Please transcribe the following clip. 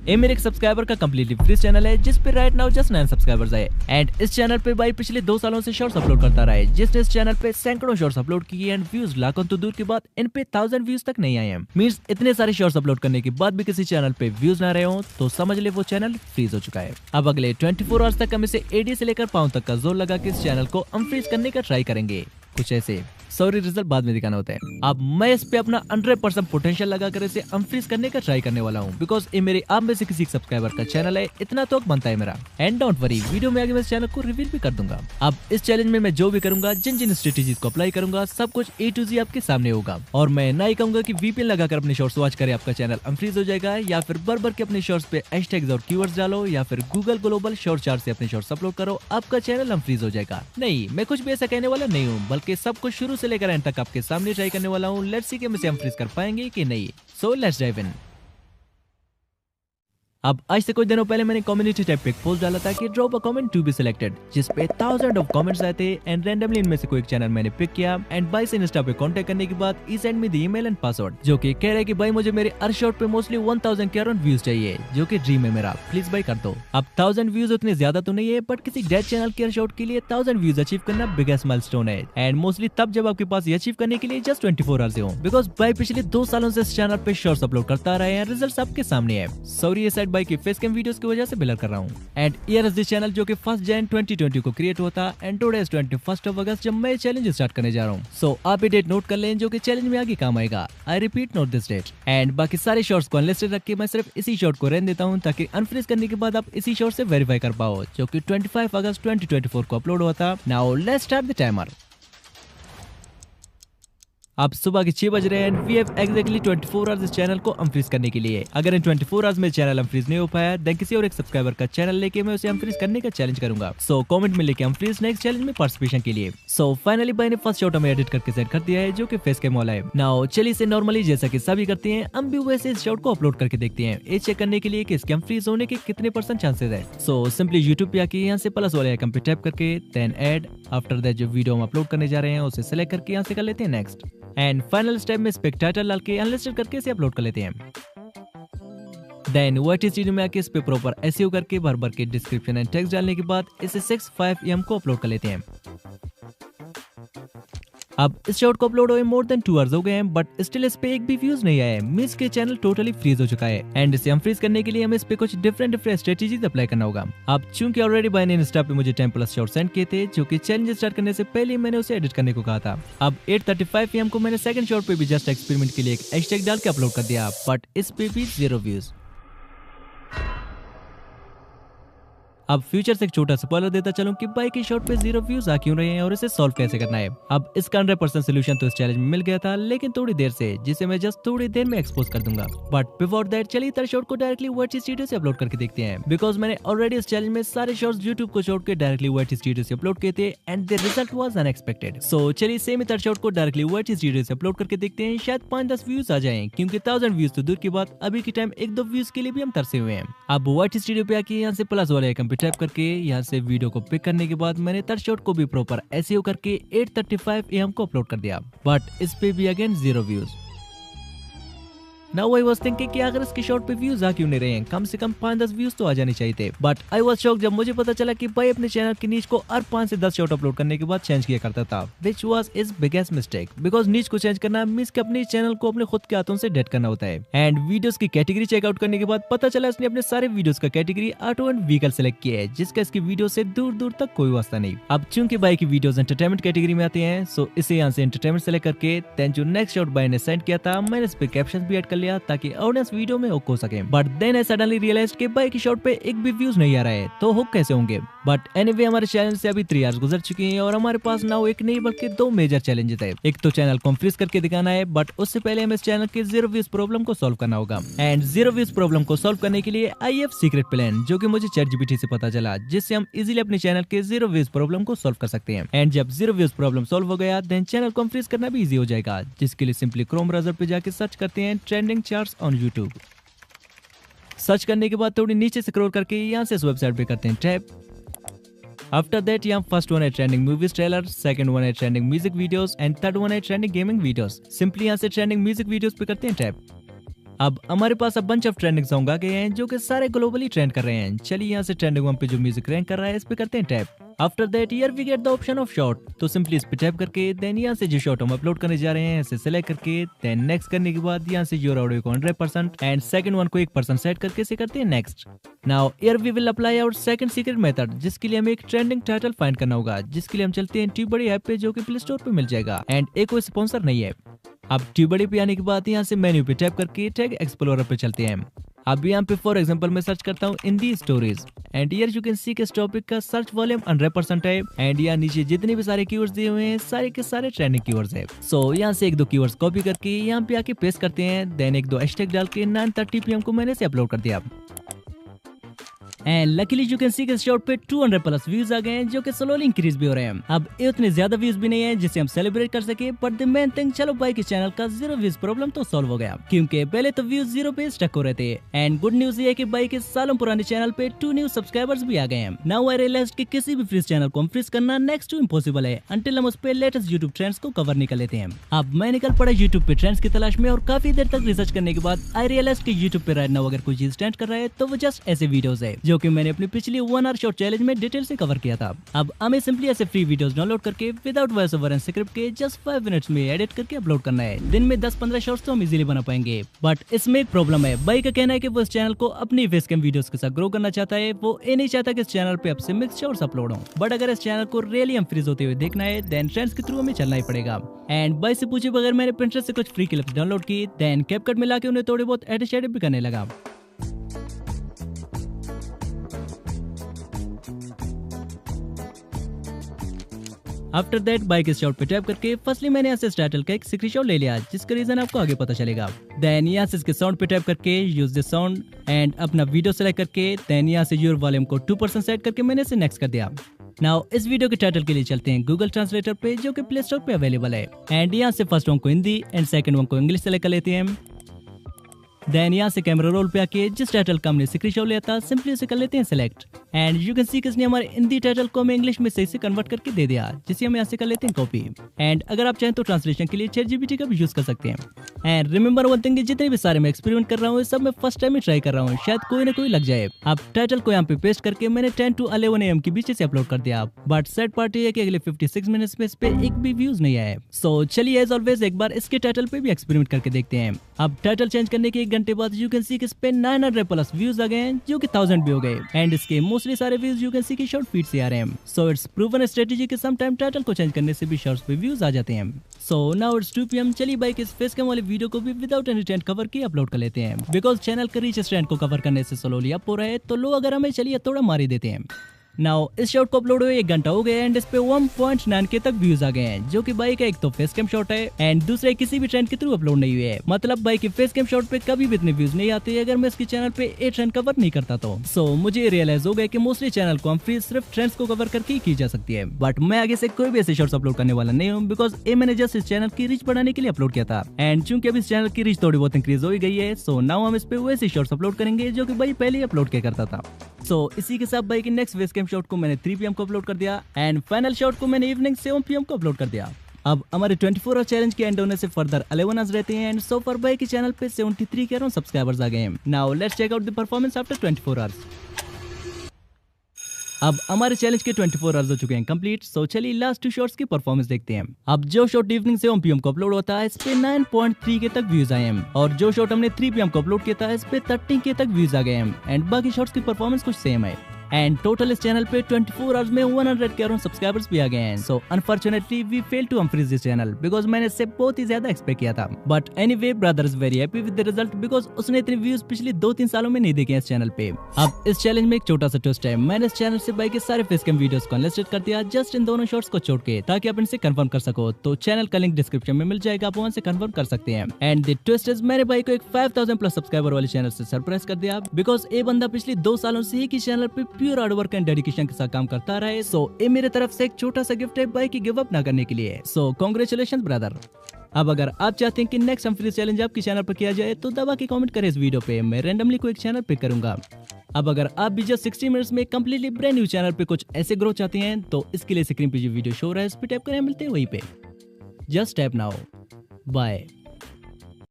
ये मेरे एक सब्सक्राइबर का कम्प्लीटली फ्री चैनल है जिस पे राइट नाउ जस्ट 9 सब्सक्राइबर्स आए एंड इस चैनल पे भाई पिछले 2 सालों से शॉर्ट्स अपलोड करता रहा है, जिसने इस चैनल पे सैकड़ों शॉर्ट्स अपलोड किए एंड व्यूज लाखों तो दूर की बात इन पे 1000 व्यूज तक नहीं आए हैं। मींस इतने सारे शॉर्ट्स अपलोड करने के बाद भी किसी चैनल पे व्यूज ना रहे हो तो समझ ले वो चैनल फ्रीज हो चुका है। अब अगले 24 आवर्स तक हम इसे एडी से लेकर पाँव तक का जोर लगा के इस चैनल को अनफ्रीज करने का ट्राई करेंगे। कुछ ऐसे सॉरी रिजल्ट बाद में दिखाना होता है। अब मैं इस पे अपना 100% पोटेंशियल लगाकर इसे अनफ्रीज करने का ट्राई करने वाला हूँ, बिकॉज ये मेरे आप में से किसी सब्सक्राइबर का चैनल है, इतना तो बनता है मेरा। एंड डोंट वरी, वीडियो में आगे मैं इस चैनल को रिवील भी कर दूंगा। अब इस चैलेंज में मैं जो भी करूंगा, जिन जिन स्ट्रेटेजीज को अप्लाई करूंगा, सब कुछ A to Z आपके सामने होगा। और मैं ना ही कहूंगा कि VPN लगाकर अपने शॉर्ट्स वॉच करे आपका चैनल अनफ्रीज हो जाएगा, या फिर भर के अपने शॉर्ट्स पे हैशटैग्स और कीवर्ड्स डालो, या फिर गूगल ग्लोबल शॉर्ट चार्ट से अपने शॉर्ट्स अपलोड करो, आपका चैनल अनफ्रीज हो जाएगा। नहीं, मैं कुछ भी ऐसा कहने वाला नहीं हूँ, बल्कि सब कुछ शुरू से लेकर एंड तक आपके सामने ट्राई करने वाला हूँ। लेट्स सी कि हम इसे अनफ्रीज कर पाएंगे कि नहीं। So let's dive in. अब आज से कुछ दिनों पहले मैंने कम्युनिटी टैब पे एक पोस्ट डाला था कि drop a comment to be selected, जिस पे 1000 ऑफ कमेंट्स आए थे एंड रैंडमली इनमें से कोई एक चैनल मैंने पिक किया एंड भाई से इंस्टा पे कांटेक्ट करने के बाद ही send me the email and password, जो कि कह रहा है कि भाई मुझे मेरे हर शॉट पे मोस्टली 1000 के अराउंड व्यूज चाहिए, जो कि ड्रीम है मेरा, प्लीज भाई कर दो। अब 1000 व्यूज उतने ज्यादा तो नहीं है, बट किसी डेड चैनल के हर शॉट के लिए 1000 व्यूज अचीव करना बिगेस्ट माइलस्टोन है एंड मोस्टली तब जब आपके पास ये अचीव करने के लिए जस्ट 24 आवर्स हो, बिकॉज भाई पिछले 2 सालों से इस चैनल पे शॉर्ट्स अपलोड करता रहा है, रिजल्ट आपके सामने है। सॉरी ये साइड भाई की फेस कैम वीडियोस की वजह से ब्लर कर रहा हूँ। And here is this channel जो कि 1 जन 2020 को क्रिएट हुआ था एंड टुडे इज 21 अगस्त जब मैं चैलेंज स्टार्ट करने जा रहा हूँ। सो आप ये डेट नोट कर लें जो कि चैलेंज में आगे काम आएगा। I repeat, note this date. And बाकी सारे शॉर्ट्स को अनलिस्टेड रख के मैं सिर्फ इसी शॉर्ट को रहने देता हूँ, ताकि अनफ्रीज करने के बाद आप इसी शॉर्ट से वेरीफाई कर पाओ, जो कि 25 अगस्त 2024 को अपलोड हुआ था। Now let's start the timer. अब सुबह के 6 बज रहे हैं, वी हैव एग्जैक्टली 24 आवर्स इस चैनल को अनफ्रीज करने के लिए। अगर इन 24 आवर्स में चैनल अनफ्रीज नहीं हो पाया, देन किसी और एक सब्सक्राइबर का चैनल लेके मैं उसे अनफ्रीज करने का चैलेंज करूंगा। सो कमेंट में लेके अनफ्रीज नेक्स्ट चैलेंज में पार्टिसिपेशन के लिए। सो फाइनली भाई ने फर्स्ट शॉट हमें एडिट करके सेंड कर दिया है, जो कि फेस कैम वाला है। नाउ चलिए इसे नॉर्मली जैसा कि सभी करते हैं, हम भी वैसे इस शॉट को अपलोड करके देखते हैं, ये चेक करने के लिए कि इसके अनफ्रीज होने के कितने % चांसेस है। सो सिंपली यूट्यूब पे आके यहाँ से प्लस वाले आइकन पे टैप करके देन ऐड, आफ्टर दैट जो वीडियो हम अपलोड करने जा रहे हैं उसे सेलेक्ट करके यहाँ से कर लेते हैं नेक्स्ट। एंड फाइनल स्टेप में स्पेक टाइटल डाल के अनलिस्टेड करके इसे अपलोड कर लेते हैं। देन वाइट स्टूडियो में आके इस पे प्रॉपर एसईओ करके भर के डिस्क्रिप्शन एंड टेक्स्ट डालने के बाद इसे 65 को अपलोड कर लेते हैं। अब इस शॉट को अपलोड हुए मोर देन 2 आवर्स हो गए हैं, बट स्टिल इस पे एक भी व्यूज नहीं आया है, मींस के चैनल टोटली फ्रीज हो चुका है। एंड इसे अनफ्रीज करने के लिए हमें इस पे कुछ डिफरेंट स्ट्रेटेजीज अप्लाई करना होगा। अब चूंकि ऑलरेडी भाई ने इंस्टा पे मुझे 10+ शॉट सेंड किए थे, जो कि चैलेंज स्टार्ट करने से पहले मैंने उसे एडिट करने को कहा था। अब 8:35 PM को मैंने सेकंड शॉट पे भी जस्ट एक्सपेरिमेंट के लिए एक हैशटैग डाल के अपलोड कर दिया, बट इस पे भी 0 व्यूज। अब फ्यूचर से एक छोटा स्पॉइलर देता चलूं कि बाइक की शॉट पे 0 व्यूज आ क्यों रहे हैं और इसे सॉल्व कैसे करना है। अब इसका 100% सोल्यूशन तो इस चैलेंज में मिल गया था, लेकिन थोड़ी देर से, जिसे मैं जस्ट थोड़ी देर में एक्सपोज कर दूंगा। बट बिफोर दैट चलिए थर्ड शॉट को डायरेक्टली वाइट स्टूडियो से अपलोड करके देखते हैं, बिकॉज मैंने ऑलरेडी इस चैलेंज में सारे शॉट्स यूट्यूब को छोड़ के डायरेक्टली वाइट स्टूडियो से अपलोड किए थे and the result was unexpected. So चलिए सेम थर्ड शॉट को डायरेक्टली वाइट स्टूडियो से अपलोड करके देखते हैं, शायद 5-10 व्यूज आ जाएं, क्योंकि 1000 व्यूज तो दूर की बात, अभी के टाइम 1-2 व्यूज के लिए भी हम तरसे हुए हैं। अब वाइट स्टूडियो पे आके यहाँ से प्लस वाले आइकन पे टैप करके यहाँ से वीडियो को पिक करने के बाद मैंने थर्ड शॉट को भी प्रॉपर एसईओ करके 8:35 AM को अपलोड कर दिया, बट इस पे भी again 0 views. Now I was thinking कि अगर इसके शॉट पे व्यूज आ क्यों नहीं रहे हैं, कम से कम 5-10 व्यूज तो आ जाने चाहिए थे। बट आई वाज शॉक जब मुझे पता चला कि भाई अपने चैनल की नीच को हर 5 से 10 शॉट अपलोड करने के बाद चेंज किया करता था, which was is biggest mistake, because नीच को चेंज करना मींस कि अपने चैनल को अपने खुद के हाथों से डेट करना होता है। एंड वीडियोस की कैटेगरी चेकआउट करने के बाद पता चला इसने अपने सारे वीडियोस का category auto and vehicle select किया है, जिसका इसकी वीडियो से दूर दूर तक कोई वास्ता नहीं। अब चूंकि बाई की वीडियोस एंटरटेनमेंट कैटेगरी में आते हैं, सो इसे यहाँ से एंटरटेनमेंट सेलेक्ट करके देन जो नेक्स्ट शॉट बाई ने सेंड किया था मैंने इस पे कैप्शन भी ऐड कर लिया, ताकि वीडियो में हुक हो सके। But then I suddenly realised कि भाई की शॉट पे एक भी व्यूज नहीं आ रहा है, तो हुक कैसे होंगे। बट एनीवे हमारे चैनल से अभी 3 आवर्स गुजर चुके हैं और हमारे पास नाउ एक नहीं बल्कि 2 मेजर चैलेंजेस है। एक तो चैनल को फ्रीज करके दिखाना है, बट उससे पहले हमें इस चैनल के 0 व्यूज प्रॉब्लम को सॉल्व करना होगा। एंड 0 व्यूज प्रॉब्लम को सॉल्व करने के लिए आई हैव सीक्रेट प्लान, जो कि मुझे ChatGPT से पता चला, जिससे हम इजीली अपने चैनल के 0 व्यूज प्रॉब्लम को सॉल्व कर सकते हैं। एंड जब 0 व्यूज प्रॉब्लम सॉल्व हो गया, देन चैनल को फ्रीज करना भी इजी हो जाएगा, जिसके लिए सिंपली क्रोम ब्राउजर पे जाके सर्च करते हैं trending charts on YouTube. Search करने के बाद थोड़ी नीचे स्क्रॉल करके यहाँ से इस वेबसाइट पे करते हैं टैप। आफ्टर दैट यहाँ फर्स्ट वन है trending movies trailer, second one है trending music videos and third one है ट्रेंडिंग गेमिंग वीडियोस। सिंपली यहाँ से ट्रेंडिंग म्यूजिक वीडियोस पे करते हैं टैप। अब हमारे पास अब बंच ऑफ ट्रेंडिंग सॉन्ग आ गए हैं जो कि सारे ग्लोबली ट्रेंड कर रहे हैं। चलिए यहाँ से ट्रेंडिंग 1 पे जो म्यूजिक रैंक कर रहा है इस पे करते हैं tap. After that here we get the option of short, तो सिंपली इस पे टैप करके देन यहाँ से जो शॉर्ट हम अपलोड करने जा रहे हैं इसे सिलेक्ट करके देन नेक्स्ट करने के बाद यहाँ से योर ऑडियो को 100% एंड सेकंड वन को 1% सेट करके इसे करते हैं next. Now here we will apply our second secret method, जिसके लिए हमें एक ट्रेंडिंग टाइटल फाइंड करना होगा, जिसके लिए हम चलते हैं ट्यूबडी ऐप पे जो कि प्ले स्टोर पे मिल जाएगा एंड एक कोई स्पॉन्सर नहीं है। अब ट्यूबडी पे आने के बाद यहाँ से मेन्यू पे टैप करके टैग एक्सप्लोरर पे चलते हैं। अब यहाँ पे फॉर एग्जांपल मैं सर्च करता हूँ Hindi stories and here you can see के इस टॉपिक का सर्च वॉल्यूम 100% है एंड यहाँ नीचे जितने भी सारे कीवर्ड्स दिए हुए हैं सारे के सारे ट्रेंडिंग कीवर्ड्स है। सो यहाँ से एक दो कीवर्ड्स कॉपी करके यहाँ पे आके पेस्ट करते हैं देन एक दो हैशटैग डाल के 9:30 PM को मैंने से अपलोड कर दिया and luckily you can see के शॉर्ट पे 200+ व्यूज आ गए हैं जो कि स्लोली इंक्रीज भी हो रहे हैं। अब ये उतने ज्यादा व्यूज भी नहीं है जिसे हम सेलिब्रेट कर सके, बट द मेन थिंग चलो भाई के चैनल का 0 व्यूज प्रॉब्लम तो सॉल्व हो गया, क्योंकि पहले तो व्यूज 0 पे स्टक हो रहे थे एंड गुड न्यूज ये है कि भाई के सालों पुराने चैनल पे 2 न्यू सब्सक्राइबर्स भी आ गए हैं। नाउ आई रियलाइज्ड कि किसी भी फ्रीज चैनल को हम फ्रीज करना नेक्स्ट टू इम्पॉसिबल है अंटिल हम उस पे लेटेस्ट यूट्यूब ट्रेंड्स को कवर नहीं कर लेते हैं। अब मैं निकल पड़ा यूट्यूब पे ट्रेंड्स की तलाश में और काफी देर तक रिसर्च करने के बाद आई रियलाइज कि यूट्यूब पे राइट नाउ अगर कोई चीज ट्रेंड कर रहा है तो वो जस्ट ऐसे वीडियोस है जो कि मैंने अपनी पिछली 1 आवर शॉर्ट चैलेंज में डिटेल से कवर किया था। अब हमें सिंपली ऐसे फ्री वीडियोस डाउनलोड करके without voice over and script के जस्ट 5 मिनट्स में एडिट करके अपलोड करना है। दिन में 10-15 शॉर्ट्स तो हम इजीली बना पाएंगे, बट इसमें एक प्रॉब्लम है। भाई का कहना है कि वो इस चैनल को अपनी फेस कैम वीडियोस के साथ ग्रो करना चाहता है, वो ये नहीं चाहता कि इस चैनल पे आपसे मिक्स शॉर्ट्स अपलोड हो। बट अगर इस चैनल को रियली हम फ्रीज होते हुए देखना है देन ट्रेंड्स के थ्रू हमें चलना ही पड़ेगा। एंड भाई से पूछे बगैर मैंने पिंटरेस्ट से कुछ फ्री क्लिप्स डाउनलोड की देन कैपकट में लाके उन्हें थोड़े बहुत एडिट शेडिट भी करने लगा। आफ्टर दैट बाइक इस शॉट पे टैप करके फर्स्टली मैंने यहाँ से इस टाइटल का एक स्क्रीनशॉट ले लिया जिसका रीजन आपको आगे पता चलेगा। देन यहाँ से इसके साउंड पे टैप करके यूज द साउंड एंड अपना वीडियो सेलेक्ट करके देन यहाँ से योर वॉल्यूम को 2% सेट करके मैंने इसे नेक्स्ट कर दिया। नाउ इस वीडियो के टाइटल के लिए चलते हैं गूगल ट्रांसलेटर पे जो कि प्ले स्टोर पे अवेलेबल है एंड यहाँ से फर्स्ट वन को हिंदी एंड सेकंड वन को इंग्लिश सेलेक्ट कर लेते हैं। देन यहाँ से कैमरा रोल पे आके जिस टाइटल का हमने स्क्रीनशॉट लिया था सिंपली उसे कर लेते हैं select and you can see किसने हमारे हिंदी टाइटल को हमें इंग्लिश में सही से कन्वर्ट करके दे दिया, जिसे हम यहाँ से कर लेते हैं कॉपी। एंड अगर आप चाहें तो ट्रांसलेशन के लिए ChatGPT का भी यूज कर सकते हैं। एंड रिमेंबर वन थिंग, जितने भी सारे मैं एक्सपेरिमेंट कर रहा हूँ सब मैं फर्स्ट टाइम ही ट्राई कर रहा हूँ, शायद कोई ना कोई लग जाए। अब टाइटल को यहाँ पे पेस्ट करके मैंने 10 to 11 AM के बीच से अपलोड कर दिया, बट सैड पार्ट है कि अगले 56 मिनट्स में इस पे एक भी व्यूज नहीं आया। सो चलिए एज ऑलवेज एक बार इसके टाइटल पे भी एक्सपेरिमेंट करके देखते हैं। अब टाइटल चेंज करने के 1 घंटे बाद यू कैन सी कि इस पे 900+ व्यूज आ गए हैं जो कि 1000 भी हो गए एंड इसके मोस्टली सारे व्यूज यू कैन सी की शॉर्ट फीड से आ रहे हैं। सो इट्स प्रूवन स्ट्रेटेजी कि सम टाइम टाइटल को चेंज करने से भी शॉर्ट्स पे व्यूज आ जाते हैं। So now it's 2 PM। चलिए बाइक इस फेस कैम वाले वीडियो को भी विदाउट एनी ट्रेंड कवर की अपलोड कर लेते हैं, बिकॉज चैनल का रीच ट्रेंड को कवर करने से स्लोली अप हो रहा है, तो लो अगर हमें चलिए थोड़ा मार ही देते हैं। नाउ इस शॉट को अपलोड हुए 1 घंटा हो गया एंड इस पे 1.9K तक व्यूज आ गए हैं, जो कि बाइक का एक तो फेस कैम शॉट है एंड दूसरा किसी भी ट्रेंड के थ्रू अपलोड नहीं हुए है। मतलब बाइक के फेस कैम शॉट पे कभी भी इतने व्यूज नहीं आते अगर मैं इसके चैनल पे ए ट्रेंड कवर नहीं करता तो। सो मुझे रियलाइज हो गया कि मोस्टली चैनल को हम फ्री सिर्फ ट्रेंड्स को कवर करके ही की जा सकती है, बट मैं आगे से कोई भी ऐसे शॉर्ट्स अपलोड करने वाला नहीं हूँ, बिकॉज ये मैंने जस्ट इस चैनल की रीच बढ़ाने के लिए अपलोड किया था एंड चूंकि अब इस चैनल की रीच थोड़ी बहुत इंक्रीज हो गई है, सो नाउ हम इस पे वैसे शॉर्ट्स अपलोड करेंगे जो कि भाई पहले ही अपलोड किया करता था। सो इसी के साथ भाई की नेक्स्ट फेस कैम शॉट को मैंने 3 PM को अपलोड कर दिया एंड फाइनल शॉट को मैंने इवनिंग 7 PM को अपलोड कर दिया। अब हमारे 24 आवर चैलेंज के एंड होने से फर्दर 11 आवर्स रहते हैं एंड सो फॉर भाई के चैनल पे 73 के अराउंड सब्सक्राइबर्स आ गए हैं। Now let's check out the performance after 24 hours. अब हमारे चैलेंज के 24 आवर्स हो चुके हैं कंप्लीट। सो चलिए लास्ट 2 शॉट्स की परफॉर्मेंस देखते हैं। अब जो शॉट इवनिंग 7 PM को अपलोड होता है इस पे 9.3K तक व्यूज आए हैं और जो शॉट हमने 3 PM को अपलोड किया था इस पे 13K तक व्यूज आ गए हैं एंड बाकी शॉट्स की परफॉर्मेंस कुछ सेम है एंड टोटल इस चैनल पे 24 आवर्स में 100 के अराउंड सब्सक्राइबर्स भी आ गए हैं। So unfortunately we fail to unfreeze this channel because मैंने इससे बहुत ही ज्यादा एक्सपेक्ट किया था, but anyway brother is very happy with the result because उसने इतने व्यूज पिछले 2-3 सालों में नहीं देखे इस चैनल पे। अब इस चैलेंज में एक छोटा सा ट्विस्ट है, मैंने इस चैनल से बाइक के सारे फेस कैम वीडियोस को अनलिस्टेड कर दिया जस्ट इन दोनों शॉट्स को छोड़ के, ताकि आप इनसे कंफर्म कर सको। तो चैनल का लिंक डिस्क्रिप्शन में मिल जाएगा, आप वहां से कंफर्म कर सकते हैं। एंड द ट्विस्ट इज मैंने भाई को एक 5000+ सब्सक्राइबर वाले चैनल से सरप्राइज कर दिया बिकॉज ये बंदा पिछले 2 सालों से ही चैनल पे pure hard work and dedication के साथ काम करता रहा है। सो ये मेरे तरफ से एक छोटा सा गिफ्ट है भाई की गिव अप ना करने के लिए। सो कांग्रेचुलेशंस ब्रदर। अब अगर आप चाहते हैं कि नेक्स्ट हम फ्री चैलेंज आपके चैनल पर किया जाए तो दबा के कमेंट करें इस वीडियो पे, मैं रैंडमली कोई एक चैनल पिक करूंगा। अब अगर आप भी जस्ट 60 मिनट्स में कंप्लीटली ब्रांड न्यू चैनल पे कुछ ऐसे ग्रो चाहते हैं तो इसके लिए स्क्रीन पे जो वीडियो शो रहा है इस पे टैप करें, मिलते हैं वहीं पे। Just tap now. बाय।